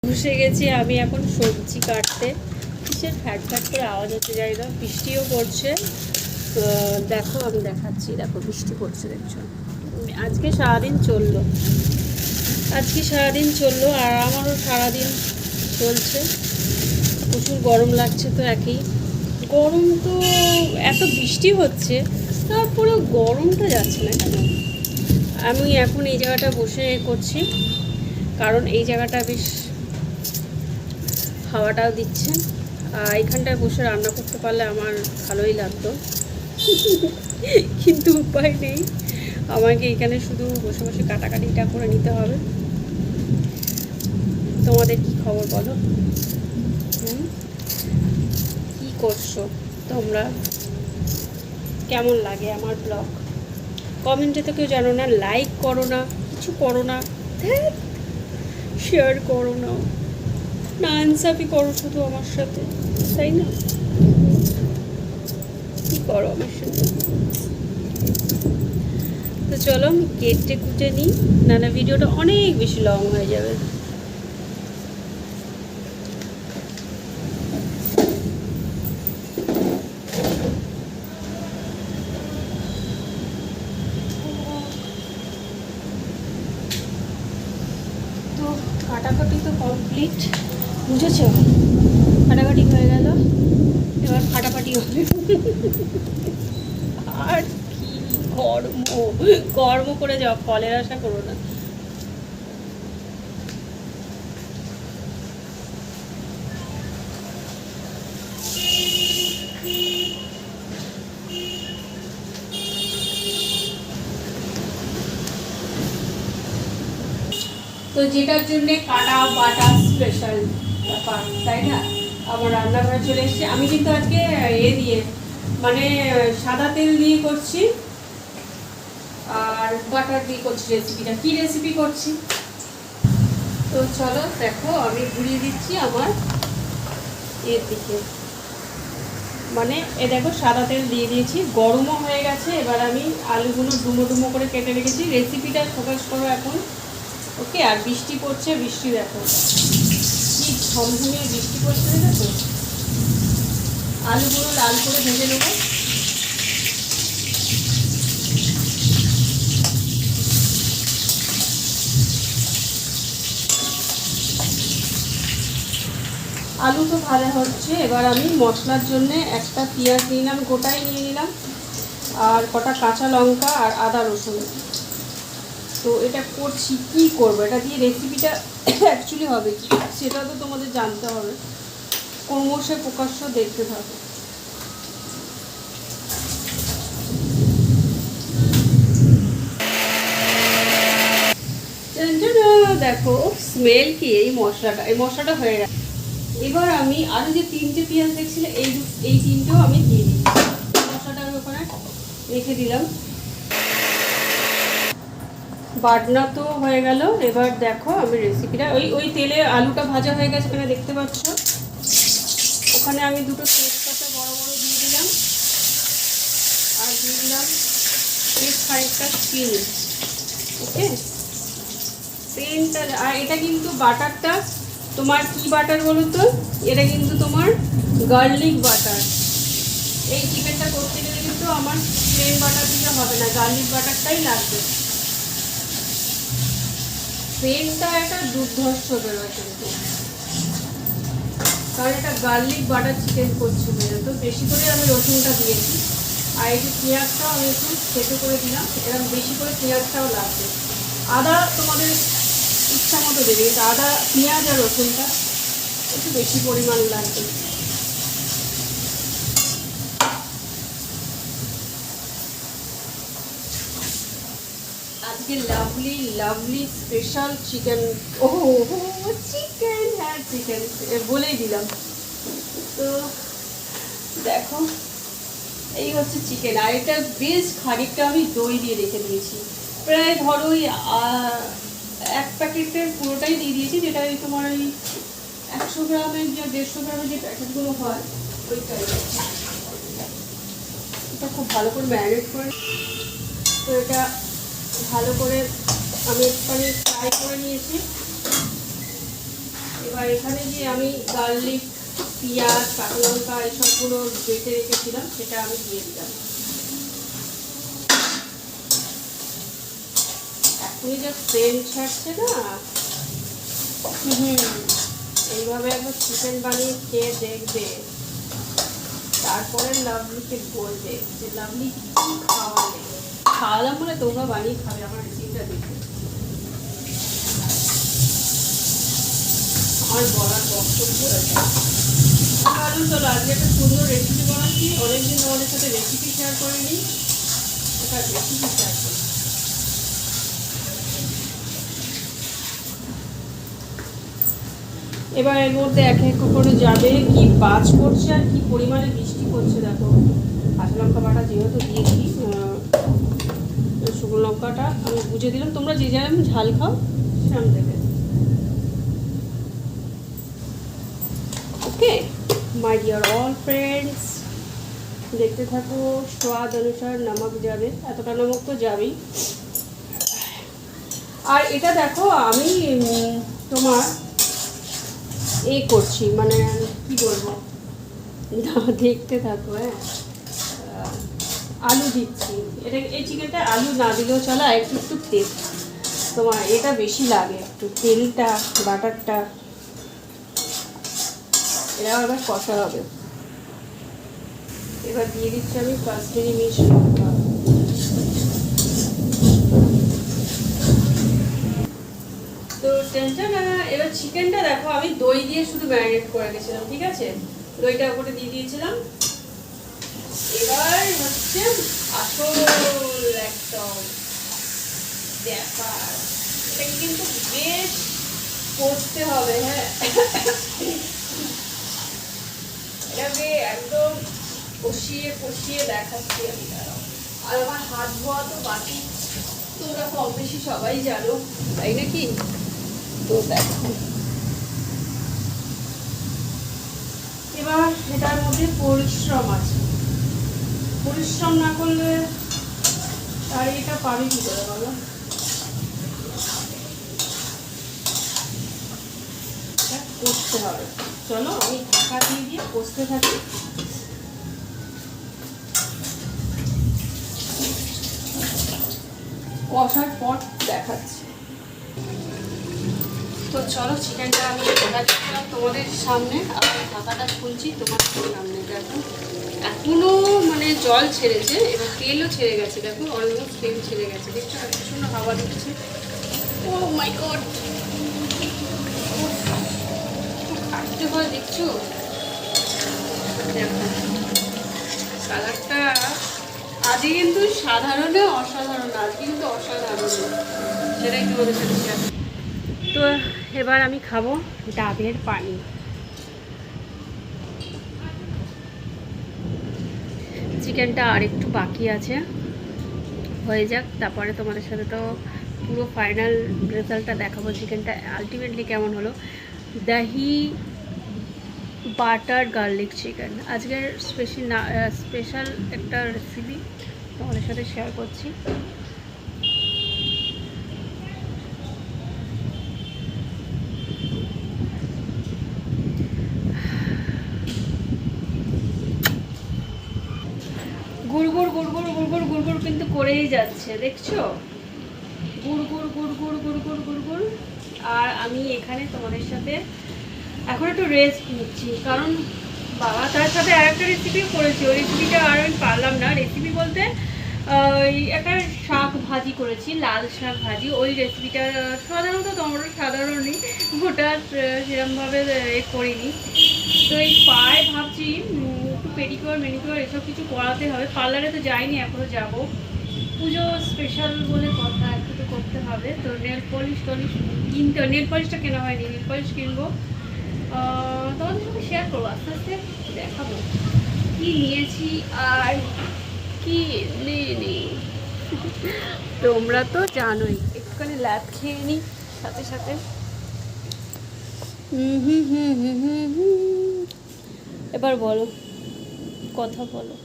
বসে গেছি আমি এখন সবজি কাটতে। কিসের ফ্যাট ফ্যাট করে আওয়াজ হচ্ছে যাই না, বৃষ্টিও পড়ছে। দেখো আমি দেখাচ্ছি, দেখো বৃষ্টি পড়ছে দেখছো। আজকে সারাদিন চললো, আর আমারও সারাদিন চলছে। প্রচুর গরম লাগছে, তো একই গরম। তো এত বৃষ্টি হচ্ছে তারপরেও গরমটা যাচ্ছে না কেন। আমি এখন এই জায়গাটা বসে করছি, কারণ এই জায়গাটা বেশ হাওয়াটাও দিচ্ছে। এইখানটায় বসে রান্না করতে পারলে আমার ভালোই লাগতো, কিন্তু উপায় নেই। আমাকে এখানে শুধু বসে বসে কাটাকাটিটা করে নিতে হবে। তোমাদের কি খবর বলো? কি করছো তোমরা? কেমন লাগে আমার ব্লগ? কমেন্টে তো কেউ জানো না, লাইক করো না, কিছু করো না, শেয়ার করো না, না আনসাপি করো শুধু আমার সাথে, তাই না? কি করো আমার সাথে? তো চলো আমি কেটে কুটে নিই, নানা ভিডিওটা অনেক বেশি লং হয়ে যাবে। তো কাটাকাটি তো কমপ্লিট, বুঝেছো? কাটাকাটি হয়ে গেল, এবার ফাটাফাটি হবে। আর কি কর্ম করে যাও, ফলের আশা করো না। তো যেটার জন্যে কাটা বাটা স্পেশাল ব্যাপার, তাই না? আমার রান্নাঘরে চলে এসেছে। আমি কিন্তু আজকে দিয়ে মানে সাদা তেল দিয়ে করছি আর বাটার দিয়ে করছি। রেসিপিটা কি রেসিপি করছি তো চলো দেখো। আমি ঘুরিয়ে দিচ্ছি আমার এর দিকে, মানে এ দেখো সাদা তেল দিয়ে দিয়েছি, গরমও হয়ে গেছে। এবার আমি আলুগুলো ডুমো ডুমো করে কেটে রেখেছি। রেসিপিটা ফোকাস করো এখন, ওকে? আর বৃষ্টি পড়ছে, বৃষ্টি দেখো কি ঝমঝমিয়ে বৃষ্টি পড়ছে, দেখো। আলুগুলো লাল করে ভেজে নেবো। আলু তো ভালো হচ্ছে। এবার আমি মশলার জন্য একটা পেঁয়াজ নিলাম, গোটাই নিয়ে নিলাম, আর কটা কাঁচা লঙ্কা আর আদা রসুন। তো এটা করছি, কি করবো এটা দিয়ে, রেসিপিটা অ্যাকচুয়ালি হবে কি সেটা তো তোমাদের জানতে হবে। ক্রমশে প্রকাশ্য দেখতে থাকো। দেখো স্মেল কি, এই মশলাটা হয়ে গেছে। এবার আমি আরো যে 3টে পেঁয়াজ দেখছিলে, এই 3টেও আমি দিয়ে দিই। মশলাটা আমি ওখানে রেখে দিলাম। বাটনা তো হয়ে গেল। এবার দেখো আমি রেসিপিটা, ওই তেলে আলুটা ভাজা হয়ে গেছে, এখানে দেখতে পাচ্ছ। ওখানে আমি দুটো তেজপাতা বড় বড় দিয়ে দিলাম, আর দিয়ে দিলাম বেশ খানিকটা চিনি। ওকে, পেনটা। আর এটা কিন্তু বাটারটা তোমার কি বাটার বলো তো? এটা কিন্তু তোমার গার্লিক বাটার। এই চিকেনটা করতে গেলে কিন্তু আমার প্লেন বাটার দিলে হবে না, গার্লিক বাটারটাই লাগবে। পেনটা একটা দুর্ধর্ষ বেরোয় কিন্তু, কারণ এটা গার্লিক বাটার চিকেন করছি বলে। তো বেশি করে আমি রসুনটা দিয়েছি, আর এই যে পেঁয়াজটাও আমি একটু সেদ্ধ করে দিলাম। এরকম বেশি করে পেঁয়াজটাও লাগবে। আদা তোমাদের ইচ্ছা মতো দেবে, কিন্তু আদা, পেঁয়াজ আর রসুনটা একটু বেশি পরিমাণ লাগবে। আজকে লাভলি লাভলি স্পেশাল চিকেন। ও চিকেন, হ্যাঁ চিকেন বলেই দিলাম। তো দেখো এই হচ্ছে চিকেন। আর এটা বেশ খানিকটা আমি দই দিয়ে রেখে দিয়েছি, প্রায় ধরো ওই 1 প্যাকেটের পুরোটাই দিয়ে দিয়েছি, যেটা ওই তোমার ওই 100 গ্রামের যে 150 গ্রামের যে প্যাকেটগুলো হয় ওইটাই। এটা খুব ভালো করে ম্যারিনেট করে, তো এটা ভালো করে আমি একটুখানি ফ্রাই করে নিয়েছি। এবার এখানে যে আমি গার্লিক, পেঁয়াজ, কাঁচা লঙ্কা এইসবগুলো বেটে রেখেছিলাম সেটা আমি দিয়ে দিলাম। এখনই যা সেন্ট ছাড়ছে না, এইভাবে একবার চিকেন বানিয়ে খেয়ে দেখবে, তারপরে লাভলিকে বলবে যে লাভলি কি খাওয়ালে। খাওয়ালাম বলে তোমরা বানিয়ে খাবে আমার রেসিপিটা দেখে। আমার বলার বক্তব্য আছে। কারণ চলো আজকে একটা সুন্দর রেসিপি বানাচ্ছি, অনেকদিন তোমাদের সাথে রেসিপি শেয়ার করিনি, একটা রেসিপি শেয়ার করি। এবার এর মধ্যে এক এক করে যাবে, কি বাজ করছে আর কি পরিমাণে বৃষ্টি করছে দেখো। কাঁচা লঙ্কা বাটা যেহেতু দিয়েছি, শুকনো লঙ্কাটা আমি বুঝে দিলাম, তোমরা যে যেরকম ঝাল খাও সেরকম দেবে। ওকে মাই ডিয়ার অল ফ্রেন্ডস, দেখতে থাকো। স্বাদ অনুসার নমক যাবে, এতটা নমক তো যাবেই। আর এটা দেখো আমি তোমার করছি, মানে কি বলবো, দেখতে থাকো। হ্যাঁ, আলু দিচ্ছি। এটা এই চিকেনটা আলু না দিলেও চলে, একটু একটু তেল তোমার এটা বেশি লাগে, একটু তেলটা বাটারটা এরা আবার কষা হবে। এবার দিয়ে দিচ্ছি আমি কাশ্মীরি মির্চ লঙ্কা। তো টেনশন। এবার চিকেনটা দেখো আমি দই দিয়ে শুধু ম্যারিনেট করে দিয়েছিলাম, ঠিক আছে, দইটা ওপরে দিয়ে দিয়েছিলাম। এবার হচ্ছে আসল একদম ব্যাপার, এটা কিন্তু বেশ করতে হবে। হ্যাঁ, এটাকে একদম কষিয়ে কষিয়ে দেখাচ্ছি আমি। আর আমার হাত ধোয়া তো বাকি, তোমরা কম বেশি সবাই জানো, তাই নাকি? তো দেখো এবার এটার মধ্যে পরিশ্রম আছে, পরিশ্রম না করলে আর এটা পাবে কি করে বলো? কষতে হবে। চলো আমি ঢাকা দিয়ে দিয়ে কষতে থাকি। কষার পর দেখাচ্ছি। তো চলো চিকেনটা আমি দেখাচ্ছিলাম তোমাদের সামনে, আবার ঢাকাটা খুলছি তোমাদের সামনে। দেখো এখনো মানে জল ছেড়েছে, এবার তেলও ছেড়ে গেছে। দেখো অলমোস্ট তেল ছেড়ে গেছে, দেখছো এত সুন্দর হাওয়া দিচ্ছে। ও মাই গড, কাটতে হয় দেখছো। দেখো কালারটা আজকে কিন্তু সাধারণে অসাধারণ, আজকে কিন্তু অসাধারণ, সেটাই তোমাদের সাথে শেয়ার। তো এবার আমি খাবো ডাবের পানি। চিকেনটা আর একটু বাকি আছে, হয়ে যাক, তারপরে তোমাদের সাথে তো পুরো ফাইনাল রেজাল্টটা দেখাবো চিকেনটা আলটিমেটলি কেমন হলো। দহি বাটার গার্লিক চিকেন আজকের স্পেশাল একটা রেসিপি তোমাদের সাথে শেয়ার করছি। গুড়গুড় গুড়গুড় গুড়গুড় গুড়গুড় কিন্তু করেই যাচ্ছে, দেখছো, গুড়গুড় গুড়গুড় গুড়গুড় গুড়গুড়। আর আমি এখানে তোমাদের সাথে এখন একটু রেস্ট নিচ্ছি, কারণ বাবা তার সাথে আর একটা রেসিপিও করেছি, ওই রেসিপিটা আর আমি পারলাম না। রেসিপি বলতে একটা শাক ভাজি করেছি, লাল শাক ভাজি। ওই রেসিপিটা সাধারণত তোমরা সাধারণই ওটা সেরকমভাবে করিনি। তো এই পায়ে ভাবছি একটু পেডিকিওর ম্যানিকিওর এসব কিছু করাতে হবে। পার্লারে তো যাইনি, এখনও যাব, পুজো স্পেশাল বলে কথা, একটু তো করতে হবে। তো নেল পলিশ টলিশ কিনতে, নেল পলিশটা কেনা হয়নি, নেল পলিশ কিনবো, তোমাদের সাথে শেয়ার করবো, আস্তে আস্তে দেখাবো কি নিয়েছি আর কি নেই। তোমরা তো জানোই, একটুখানি ল্যাব খেয়ে নিই সাথে সাথে। এবার বলো, কথা বলো।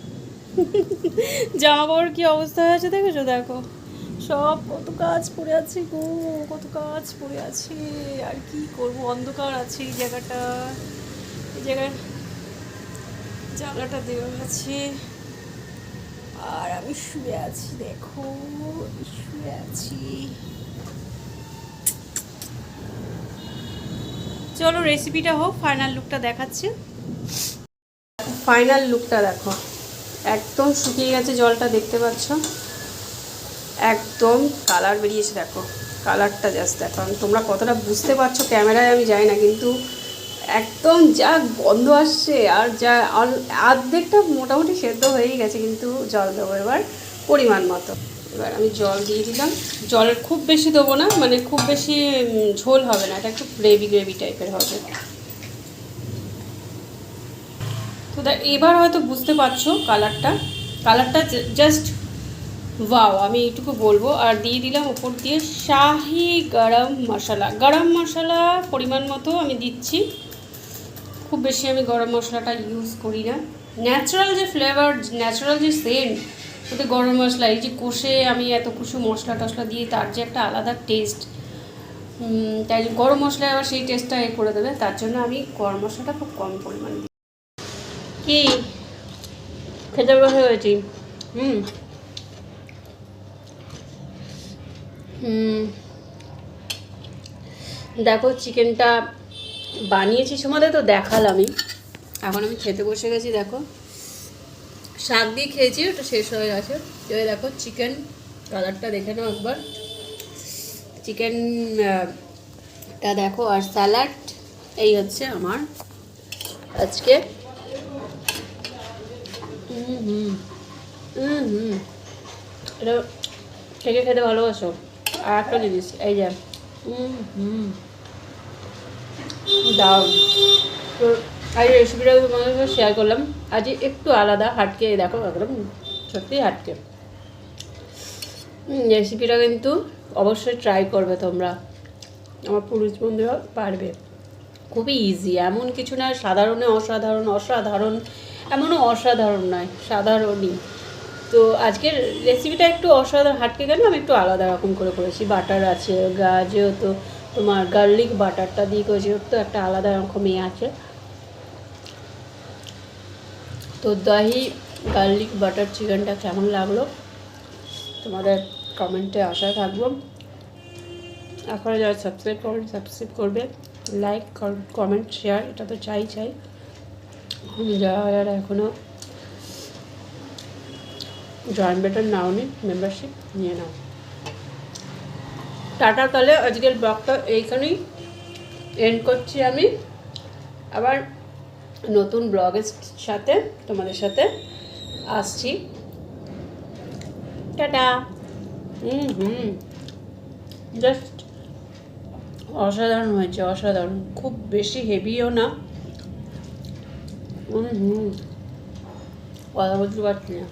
জামা কাপড় কি অবস্থা হয়েছে দেখেছো? দেখো সব কত কাজ পড়ে আছে গো, কত কাজ পড়ে আছে। আর কি করব, অন্ধকার আছে এই জায়গাটা, এই জায়গায় জানলাটা দেওয়া আছে। আর আমি শুয়ে আছি, দেখো শুয়ে আছি। চলো রেসিপিটা হোক, ফাইনাল লুকটা দেখাচ্ছি। ফাইনাল লুকটা দেখো, একদম শুকিয়ে গেছে জলটা, দেখতে পাচ্ছ একদম কালার বেরিয়েছে। দেখো কালারটা জাস্ট দেখো, তোমরা কতটা বুঝতে পারছো ক্যামেরায় আমি জানি না, কিন্তু একদম যা গন্ধ আসছে। আর যা অর্ধেকটা মোটামুটি সেদ্ধ হয়েই গেছে, কিন্তু জল দেবো এবার পরিমাণ মতো। এবার আমি জল দিয়ে দিলাম, জলের খুব বেশি দেবো না, মানে খুব বেশি ঝোল হবে না, এটা একটু গ্রেভি গ্রেভি টাইপের হবে। তো এবার হয়তো বুঝতে পারছো কালারটা জাস্ট ওয়াও, আমি এইটুকু বলবো। আর দিয়ে দিলাম ওপর দিয়ে শাহি গরম মশলা পরিমাণ মতো আমি দিচ্ছি। খুব বেশি আমি গরম মশলাটা ইউজ করি না, ন্যাচারাল যে ফ্লেভার, ন্যাচারাল যে সেন্ট, ওতে গরম মশলা এই যে কষে আমি এত কিছু মশলা টশলা দিয়ে তার যে একটা আলাদা টেস্ট, তাই গরম মশলা আবার সেই টেস্টটা করে দেবে, তার জন্য আমি গরম মশলাটা খুব কম পরিমাণে দিই। কি খেতে বসে গেছি। দেখো চিকেনটা বানিয়েছি সময় তো দেখালামই, এখন আমি খেতে বসে গেছি। দেখো শাক দিয়ে খেয়েছি, ওটা শেষ হয়ে গেছে। এবার দেখো চিকেন কালারটা দেখে নাও একবার, চিকেনটা দেখো, আর স্যালাড। এই হচ্ছে আমার আজকে এটা খেতে খেতে ভালোবাসো। আর একটা জিনিস এই যে দাও, তো আজ রেসিপিটা তোমাদের সাথে শেয়ার করলাম। আজ একটু আলাদা, হাটকে, দেখো একদম সত্যিই হাটকে। রেসিপিটা কিন্তু অবশ্যই ট্রাই করবে তোমরা, আমার পুরুষ বন্ধুরা পারবে। খুবই ইজি, এমন কিছু না সাধারণে অসাধারণ, অসাধারণ এমনও অসাধারণ নয়, সাধারণই। তো আজকের রেসিপিটা একটু অসাধারণ হাটকে গেলে আমি একটু আলাদা রকম করে করেছি। বাটার আছে, যেহেতু তোমার গার্লিক বাটারটা দিয়ে করেছি, ওর তো একটা আলাদা রকমই আছে। তো দহি গার্লিক বাটার চিকেনটা কেমন লাগলো তোমাদের কমেন্টে আশায় থাকবো। আপনারা যারা সাবস্ক্রাইব করবে, লাইক কমেন্ট শেয়ার, এটা তো চাই। যারা এখনও জয়েন বাটন নাওনি, মেম্বারশিপ নিয়ে নাও। টাটা, তাহলে আজকের ব্লগটা এইখানেই এন্ড করছি আমি। আবার নতুন ব্লগের সাথে তোমাদের সাথে আসছি। টাটা। জাস্ট অসাধারণ হয়েছে, অসাধারণ, খুব বেশি হেভিও না। কথা বলতে পারছি না।